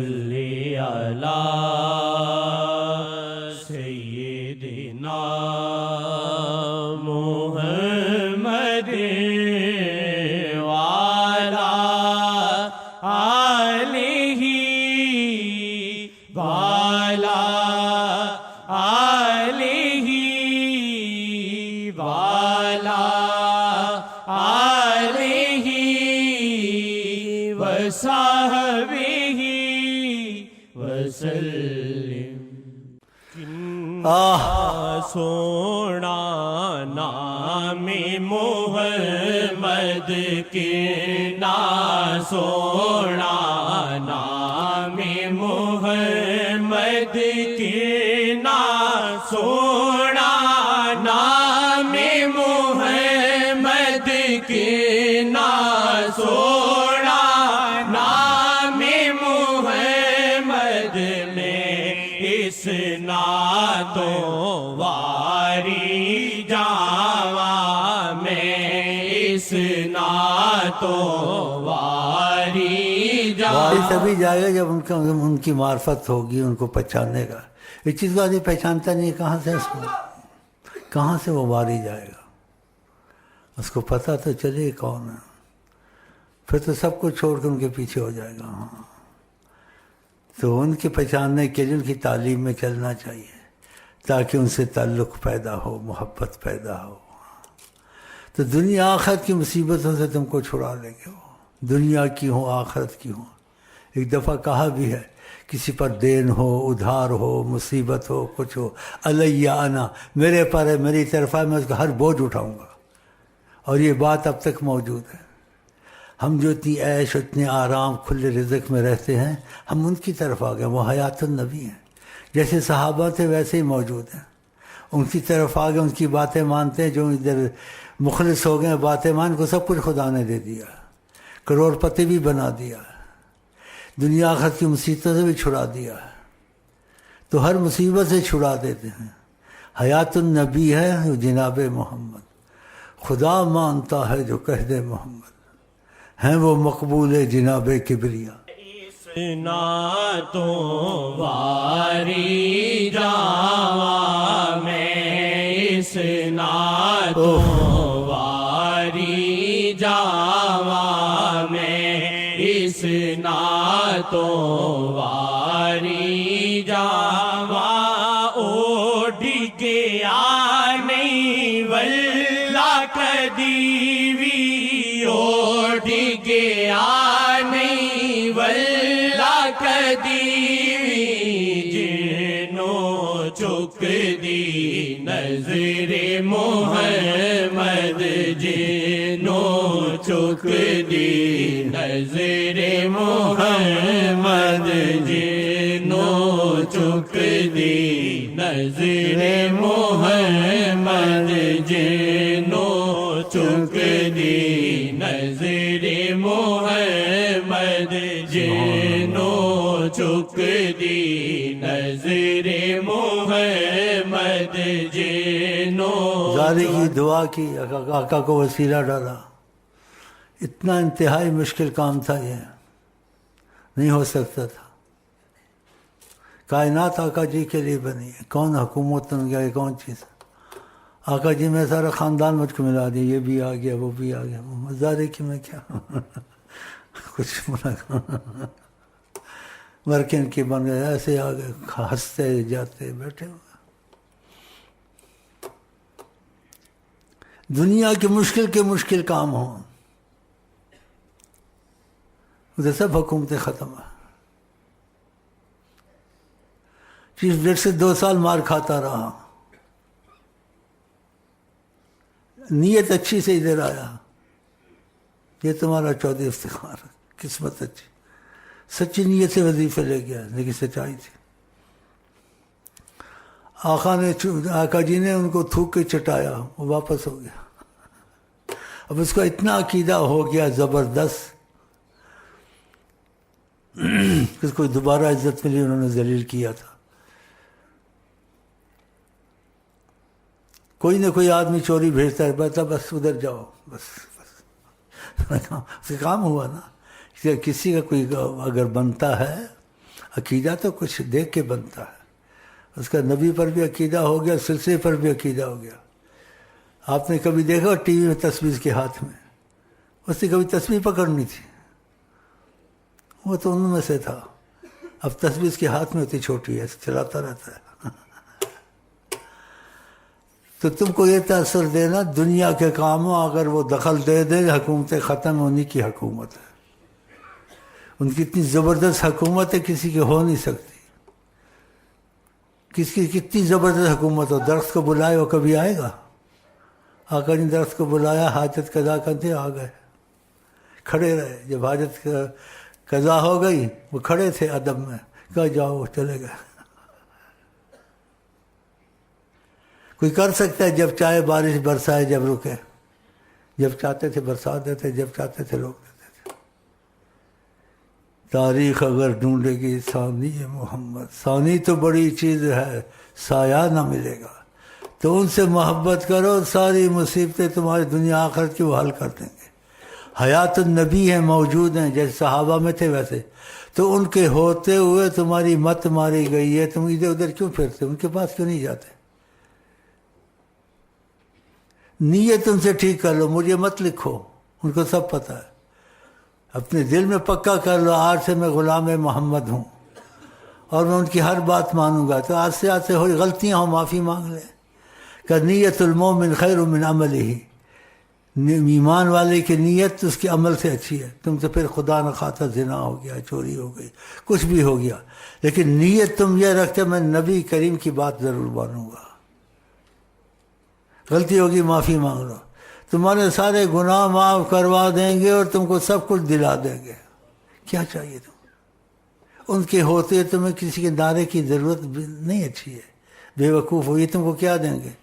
صلی علی سیدنا محمد وعلی آلہ وعلی آلہ وعلی آلہ وصحبہ وسلم۔ سونا نام محمد کتنا سونا نام محمد کتنا سونا نام محمد کتنا سونا نام محمد میں اس نعتوں واری جاواں میں اس نعتوں واری جاواں۔ واری تبھی جائے گا جب ان کی معرفت ہوگی، ان کو پہچاننے کا۔ اس چیز کو آدمی پہچانتا نہیں، کہاں سے وہ واری جائے گا؟ اس کو پتہ تو چلے کون ہے، پھر تو سب کچھ چھوڑ کے ان کے پیچھے ہو جائے گا۔ ہاں، تو ان کے پہچاننے کے لیے ان کی تعلیم میں چلنا چاہیے تاکہ ان سے تعلق پیدا ہو، محبت پیدا ہو۔ تو دنیا آخرت کی مصیبتوں سے تم کو چھڑا لیں گے، وہ دنیا کی ہوں آخرت کی ہوں۔ ایک دفعہ کہا بھی ہے، کسی پر دین ہو، ادھار ہو، مصیبت ہو، کچھ ہو، علیہ انا، میرے پر ہے، میری طرف ہے، میں اس کا ہر بوجھ اٹھاؤں گا۔ اور یہ بات اب تک موجود ہے۔ ہم جو اتنی عیش، اتنے آرام، کھلے رزق میں رہتے ہیں، ہم ان کی طرف آ گئے۔ وہ حیات النبی ہیں، جیسے صحابہ تھے ویسے ہی موجود ہیں۔ ان کی طرف آ گئے، ان کی باتیں مانتے ہیں۔ جو ادھر مخلص ہو گئے باتیں مان کو، سب کچھ خدا نے دے دیا، کروڑ پتی بھی بنا دیا، دنیا آخرت کی مصیبتوں سے بھی چھڑا دیا، تو ہر مصیبت سے چھڑا دیتے ہیں۔ حیات النبی ہے جناب محمد، خدا مانتا ہے جو کہہ دے محمد، ہیں وہ مقبول جناب کبریا۔ اس نعتوں واری جاواں میں اس نعتوں واری جاواں میں اس نعتوں واری جاواں اوڈ گیا نہیں واللہ کدیوی اوڈ گیا نہیں واللہ کدیوی جنوں چک دی نظر محمد جنوں چک دی نظر محمد جنوں چک دی نظر محمد جنوں چک دی نظر محمد جنوں چک دی نظر محمد جنوں۔ زاری کی دعا کی، آقا کو وسیلہ ڈالا۔ اتنا انتہائی مشکل کام تھا، یہ نہیں ہو سکتا تھا۔ کائنات آقا جی کے لیے بنی ہے، کون حکومت بن گیا، کون چیز۔ آقا جی میں سارا خاندان مجھ کو ملا دیا، یہ بھی آ گیا، وہ بھی آ گیا، مزارے کی میں کیا کچھ مرکن کی بن گئے، ایسے آ گئے، ہنستے جاتے بیٹھے ہوئے۔ دنیا کے مشکل کام ہوں، ادھر سب حکومتیں ختم ہیں۔ چیف ڈیٹ سے 2 سال مار کھاتا رہا، نیت اچھی سے ادھر آیا، یہ تمہارا چودھری افتخار ہے، قسمت اچھی، سچی نیت سے وظیفے لے گیا، لیکن سچائی تھی۔ آقا جی نے ان کو تھوک کے چٹایا، وہ واپس ہو گیا۔ اب اس کا اتنا عقیدہ ہو گیا زبردست، اس کو دوبارہ عزت ملی، انہوں نے ذلیل کیا تھا۔ کوئی نہ کوئی آدمی چوری بھیجتا ہے، بتا بس ادھر جاؤ، بس اس کا کام ہوا نا۔ کسی کا کوئی اگر بنتا ہے عقیدہ تو کچھ دیکھ کے بنتا ہے. اس کا نبی پر بھی عقیدہ ہو گیا, سلسلے پر بھی عقیدہ ہو گیا. آپ نے کبھی دیکھا ٹی وی میں تصویر کے ہاتھ میں, اس نے کبھی تصویر پکڑنی تھی, وہ تو ان میں سے تھا. اب تصویر کے ہاتھ میں ہوتی چھوٹی ہے, چلاتا رہتا ہے. تو تم کو یہ تاثر دینا دنیا کے کاموں اگر وہ دخل دے دے, حکومتیں ختم ہونے کی حکومت ہے. ان کی اتنی زبردست حکومت ہے کسی کی ہو نہیں سکتی. کس کی کتنی زبردست حکومت ہو, درخت کو بلائے وہ کبھی آئے گا؟ آقا نے درخت کو بلایا, حاجت قضا کرتے آ گئے, کھڑے رہے. جب حاجت قضا ہو گئی وہ کھڑے تھے ادب میں, کہا جاؤ, چلے گئے. کوئی کر سکتا ہے جب چاہے بارش برسائے, جب رکے, جب چاہتے تھے برسا دیتے, جب چاہتے تھے روک دیتے تھے. تاریخ اگر ڈھونڈے گی ثانی محمد, ثانی تو بڑی چیز ہے, سایہ نہ ملے گا. تو ان سے محبت کرو, ساری مصیبتیں تمہاری دنیا آخرت کی وہ حل کر دیں گے. حیات النبی ہیں, موجود ہیں, جیسے صحابہ میں تھے ویسے. تو ان کے ہوتے ہوئے تمہاری مت ماری گئی ہے, تم ادھر ادھر کیوں پھرتے, ان کے پاس کیوں نہیں جاتے؟ نیت ان سے ٹھیک کر لو, مجھے مت لکھو, ان کو سب پتہ ہے. اپنے دل میں پکا کر لو, آج سے میں غلام محمد ہوں اور میں ان کی ہر بات مانوں گا. تو آج سے ہوئی غلطیاں ہوں معافی مانگ لیں. کہ نیت المومن خیر من عملہ, ایمان والے کی نیت اس کے عمل سے اچھی ہے. تم سے پھر خدا نخواستہ زنا ہو گیا, چوری ہو گئی, کچھ بھی ہو گیا, لیکن نیت تم یہ رکھتے میں نبی کریم کی بات ضرور مانوں گا. غلطی ہوگی معافی مانگ لو, تمہارے سارے گناہ معاف کروا دیں گے اور تم کو سب کچھ دلا دیں گے. کیا چاہیے تم؟ ان کے ہوتے تمہیں کسی کے نعرے کی ضرورت نہیں. اچھی ہے, بے وقوف ہو, یہ تم کو کیا دیں گے؟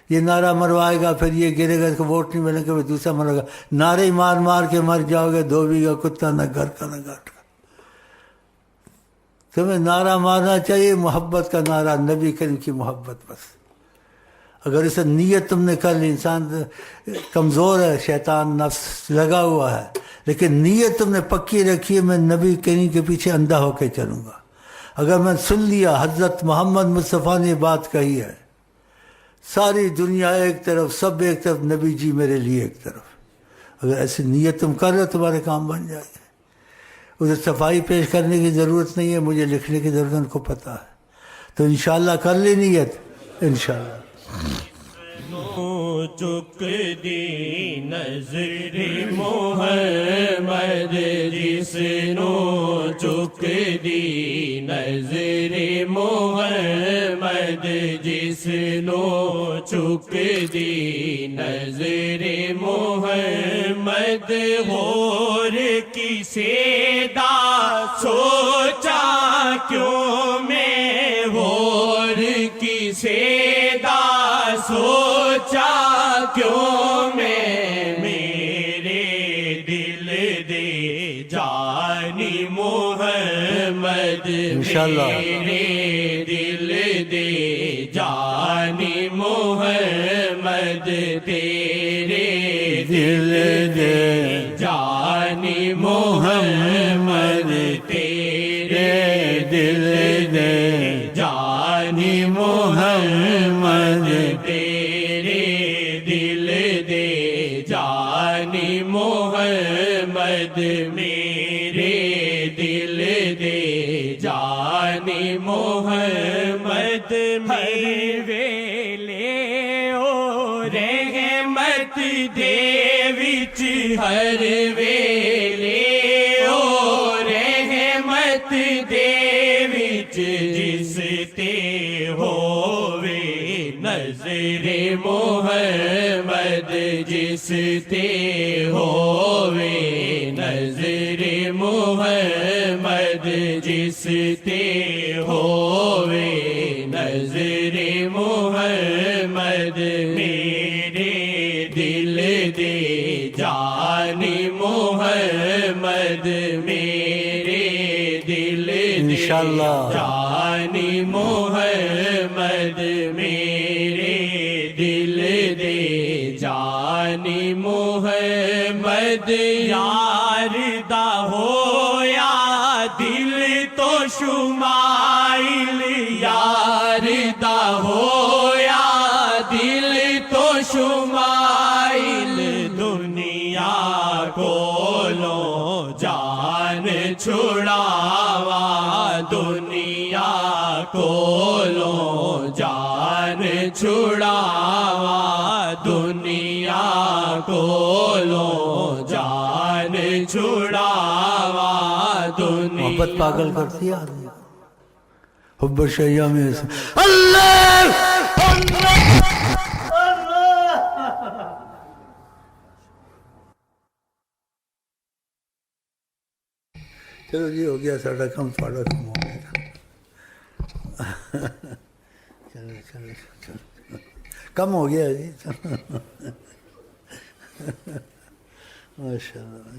یہ نعرہ مروائے گا, پھر یہ گرے گا, اس کو ووٹ نہیں ملے گا, پھر دوسرا مرے گا. نعرے مار مار کے مر جاؤ گے, دھوبی کا کتا, نہ گھر کا نہ گھاٹ کا. تمہیں نعرہ مارنا چاہیے محبت کا نعرہ, نبی کریم کی محبت. بس اگر اسے نیت تم نے کر لی, انسان کمزور ہے, شیطان نفس لگا ہوا ہے, لیکن نیت تم نے پکی رکھی ہے میں نبی کریم کے پیچھے اندھا ہو کے چلوں گا. اگر میں سن لیا حضرت محمد مصطفیٰ نے بات کہی ہے, ساری دنیا ایک طرف, سب ایک طرف, نبی جی میرے لیے ایک طرف. اگر ایسی نیت تم کر رہے ہو تمہارے کام بن جائے گے. ادھر صفائی پیش کرنے کی ضرورت نہیں ہے, مجھے لکھنے کی ضرورت ان کو پتہ ہے. تو انشاءاللہ کر لی نیت, انشاءاللہ. چک دی نظر محمد, جس نو چک دی نظر محمد, جس نو چک دی نظر محمد. غور کسے دا سوچا کیوں میں, غور کسے دا سوچا کیوں میں, میرے دل دے جانی محمد, میرے دل دے جانی محمد, تیرے دل دے جانی محمد, تیرے دل دے جانی محمد, تیرے دل دے جانی محمد, میرے دل دے جانی محمد. ہر ویلے او رحمت دے وچ, ہر ویلے او رحمت دے وچ, جس تے ہووے نظر محمد, جس تے ہووے نظر محمد, جس تے ہووے نظر محمد, میرے دل دے جانی محمد, میرے دل دے جانی محمد, میرے دل دے جانی محمد. یار دا ہویا دل تو شمائل یار دا ہویا دل تو شمائل دنیا کولو جان چھڑاوا دنیا کولو جان چھڑاوا دنیا کولو جان چھڑاوا دنیا محبت پاگل کرتی ہے آدمی کو. حب شیعہ میں اللہ چلو جی ہو گیا ساڑھا کم تھوڑا کم ہو گیا. چلو چلو چلو کم ہو گیا جی. ماشاء اللہ.